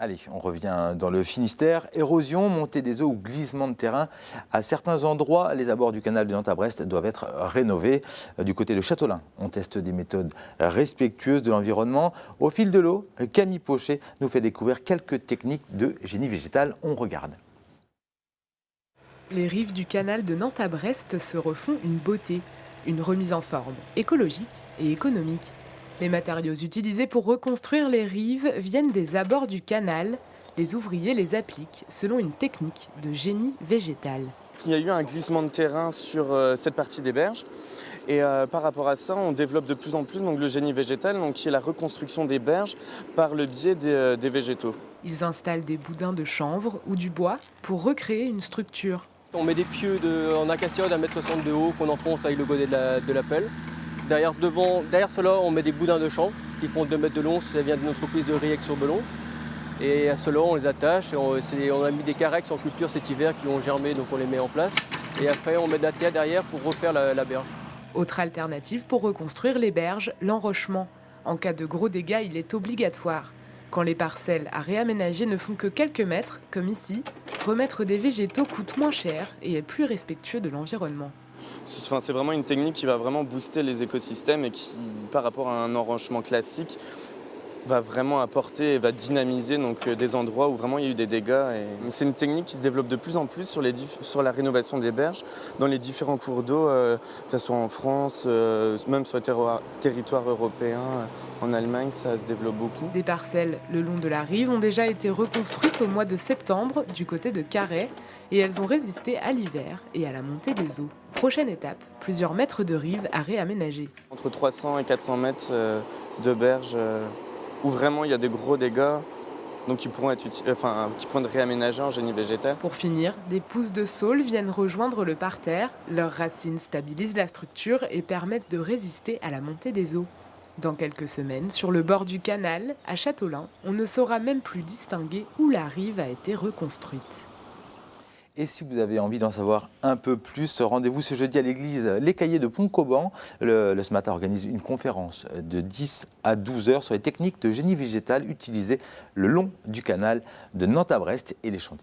Allez, on revient dans le Finistère. Érosion, montée des eaux ou glissement de terrain. À certains endroits, les abords du canal de Nantes à Brest doivent être rénovés. Du côté de Châteaulin, on teste des méthodes respectueuses de l'environnement. Au fil de l'eau, Camille Pochet nous fait découvrir quelques techniques de génie végétal. On regarde. Les rives du canal de Nantes à Brest se refont une beauté, une remise en forme écologique et économique. Les matériaux utilisés pour reconstruire les rives viennent des abords du canal. Les ouvriers les appliquent selon une technique de génie végétal. Il y a eu un glissement de terrain sur cette partie des berges et par rapport à ça, on développe de plus en plus donc, le génie végétal, donc, qui est la reconstruction des berges par le biais des végétaux. Ils installent des boudins de chanvre ou du bois pour recréer une structure. On met des pieux en acacia d'1,60 m de haut qu'on enfonce avec le godet de la pelle. Derrière cela, on met des boudins de chanvre qui font 2 mètres de long, ça vient de notre entreprise de Riec-sur-Belon. Et à cela, on les attache. On a mis des carex en culture cet hiver qui ont germé, donc on les met en place. Et après, on met de la terre derrière pour refaire la berge. Autre alternative pour reconstruire les berges, l'enrochement. En cas de gros dégâts, il est obligatoire. Quand les parcelles à réaménager ne font que quelques mètres, comme ici, remettre des végétaux coûte moins cher et est plus respectueux de l'environnement. C'est vraiment une technique qui va vraiment booster les écosystèmes et qui, par rapport à un enrochement classique, va vraiment apporter et va dynamiser donc, des endroits où vraiment il y a eu des dégâts. C'est une technique qui se développe de plus en plus sur la rénovation des berges dans les différents cours d'eau, que ce soit en France, même sur le territoire européen, en Allemagne, ça se développe beaucoup. Des parcelles le long de la rive ont déjà été reconstruites au mois de septembre du côté de Carhaix et elles ont résisté à l'hiver et à la montée des eaux. Prochaine étape, plusieurs mètres de rive à réaménager. Entre 300 et 400 mètres de berges où vraiment il y a des gros dégâts donc qui pourront être réaménagés en génie végétal. Pour finir, des pousses de saule viennent rejoindre le parterre. Leurs racines stabilisent la structure et permettent de résister à la montée des eaux. Dans quelques semaines, sur le bord du canal, à Châteaulin, on ne saura même plus distinguer où la rive a été reconstruite. Et si vous avez envie d'en savoir un peu plus, rendez-vous ce jeudi à l'église Les Caillers de Pont-Cauban. Le SMATA organise une conférence de 10 à 12 heures sur les techniques de génie végétal utilisées le long du canal de Nantes à Brest et les chantiers.